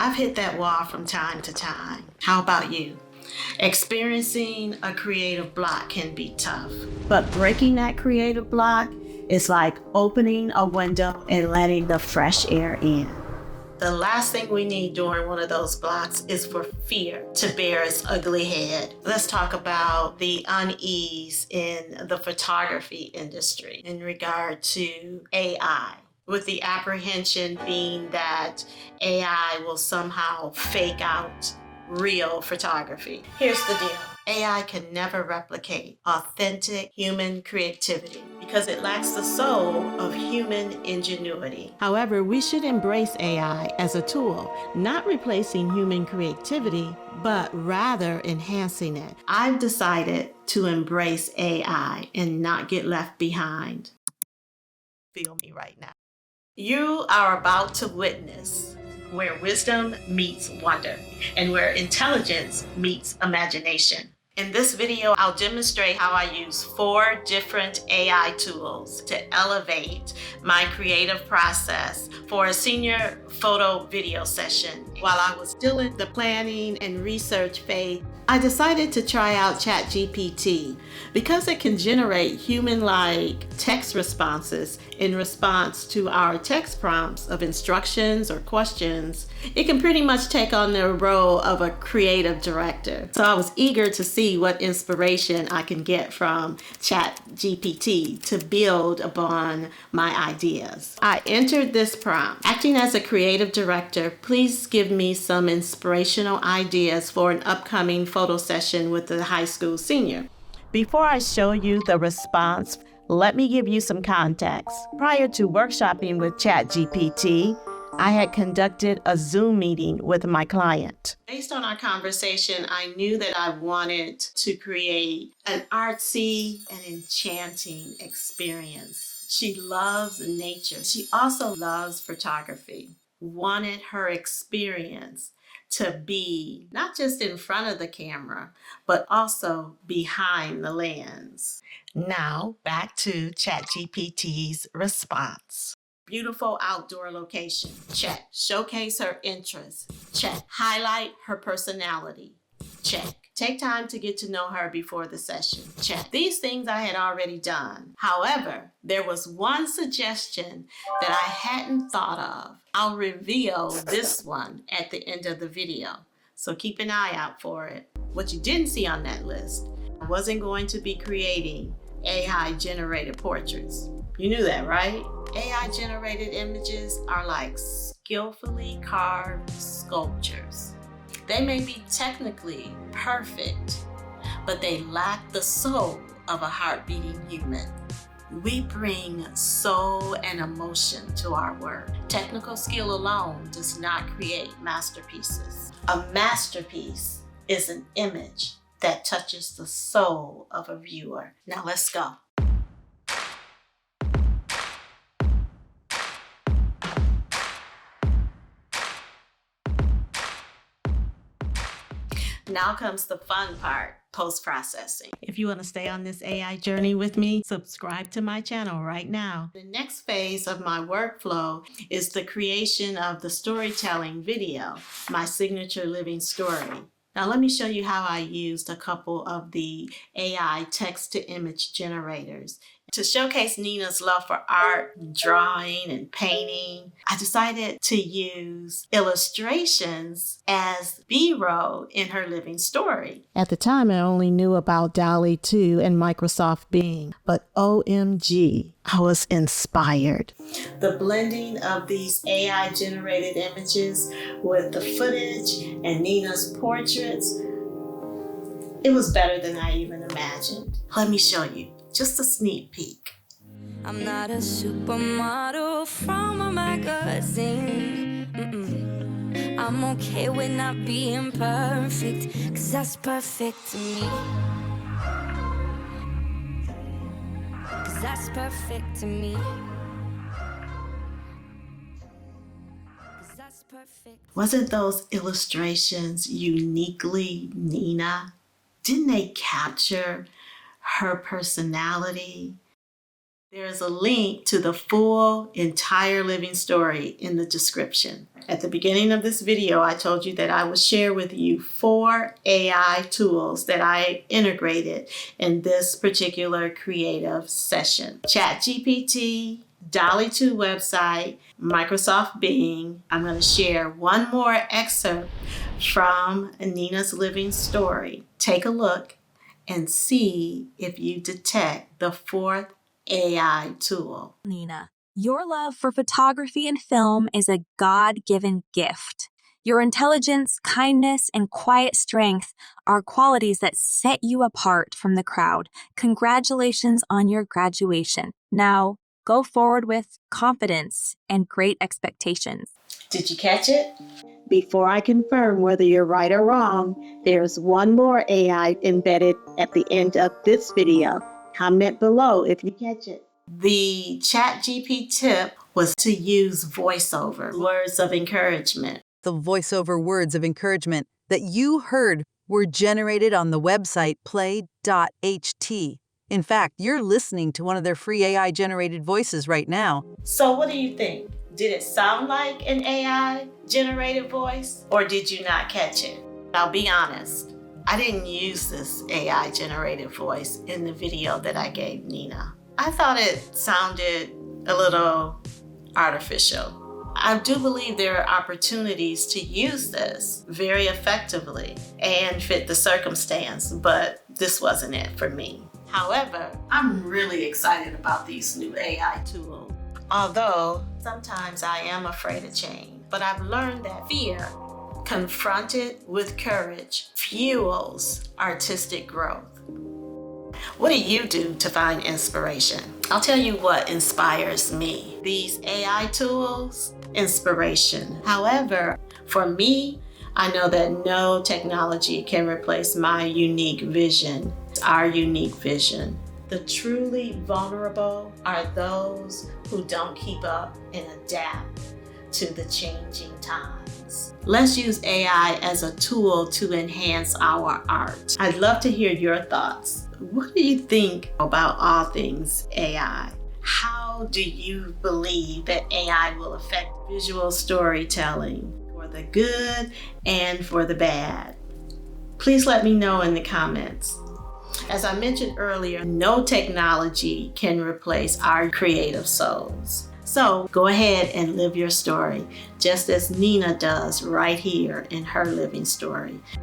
I've hit that wall from time to time. How about you? Experiencing a creative block can be tough, but breaking that creative block is like opening a window and letting the fresh air in. The last thing we need during one of those blocks is for fear to bear its ugly head. Let's talk about the unease in the photography industry in regard to AI, with the apprehension being that AI will somehow fake out real photography. Here's the deal. AI can never replicate authentic human creativity because it lacks the soul of human ingenuity. However, we should embrace AI as a tool, not replacing human creativity, but rather enhancing it. I've decided to embrace AI and not get left behind. Feel me right now. You are about to witness where wisdom meets wonder and where intelligence meets imagination. In this video, I'll demonstrate how I use 4 different AI tools to elevate my creative process for a senior photo video session. While I was still in the planning and research phase, I decided to try out ChatGPT because it can generate human-like text responses in response to our text prompts of instructions or questions. It can pretty much take on the role of a creative director. So I was eager to see what inspiration I can get from ChatGPT to build upon my ideas. I entered this prompt: acting as a creative director, please give me some inspirational ideas for an upcoming photo session with a high school senior. Before I show you the response, let me give you some context. Prior to workshopping with ChatGPT, I had conducted a Zoom meeting with my client. Based on our conversation, I knew that I wanted to create an artsy and enchanting experience. She loves nature. She also loves photography. Wanted her experience to be not just in front of the camera, but also behind the lens. Now, back to ChatGPT's response. Beautiful outdoor location, check. Showcase her interests, check. Highlight her personality, check. Take time to get to know her before the session, check. These things I had already done. However, there was one suggestion that I hadn't thought of. I'll reveal this one at the end of the video, so keep an eye out for it. What you didn't see on that list, I wasn't going to be creating AI-generated portraits. You knew that, right? AI-generated images are like skillfully carved sculptures. They may be technically perfect, but they lack the soul of a heart-beating human. We bring soul and emotion to our work. Technical skill alone does not create masterpieces. A masterpiece is an image that touches the soul of a viewer. Now let's go. Now comes the fun part, post-processing. If you want to stay on this AI journey with me, subscribe to my channel right now. The next phase of my workflow is the creation of the storytelling video, my signature living story. Now let me show you how I used a couple of the AI text-to-image generators. To showcase Nina's love for art, drawing, and painting, I decided to use illustrations as B-roll in her living story. At the time, I only knew about Dalle 2 and Microsoft Bing, but OMG, I was inspired. The blending of these AI-generated images with the footage and Nina's portraits, it was better than I even imagined. Let me show you. Just a sneak peek. I'm not a supermodel from a magazine. I'm okay with not being perfect, 'cause that's perfect to me. 'Cause that's perfect to me. 'Cause that's perfect. Wasn't those illustrations uniquely Nina? Didn't they capture her personality There is a link to the full entire living story in the description. At the beginning of this video, I told you that I would share with you 4 AI tools that I integrated in this particular creative session. ChatGPT, Dalle 2 website, Microsoft Bing. I'm going to share one more excerpt from Nina's living story. Take a look and see if you detect the 4th AI tool. Nina, your love for photography and film is a God-given gift. Your intelligence, kindness, and quiet strength are qualities that set you apart from the crowd. Congratulations on your graduation. Now, go forward with confidence and great expectations. Did you catch it? Before I confirm whether you're right or wrong, there's one more AI embedded at the end of this video. Comment below if you catch it. The ChatGPT tip was to use voiceover, words of encouragement. The voiceover words of encouragement that you heard were generated on the website play.ht. In fact, you're listening to one of their free AI-generated voices right now. So what do you think? Did it sound like an AI-generated voice, or did you not catch it? I'll be honest, I didn't use this AI-generated voice in the video that I gave Nina. I thought it sounded a little artificial. I do believe there are opportunities to use this very effectively and fit the circumstance, but this wasn't it for me. However, I'm really excited about these new AI tools. Although sometimes I am afraid of change, but I've learned that fear, confronted with courage, fuels artistic growth. What do you do to find inspiration? I'll tell you what inspires me. These AI tools, inspiration. However, for me, I know that no technology can replace my unique vision, our unique vision. The truly vulnerable are those who don't keep up and adapt to the changing times. Let's use AI as a tool to enhance our art. I'd love to hear your thoughts. What do you think about all things AI? How do you believe that AI will affect visual storytelling for the good and for the bad? Please let me know in the comments. As I mentioned earlier, no technology can replace our creative souls. So go ahead and live your story, just as Nina does right here in her living story.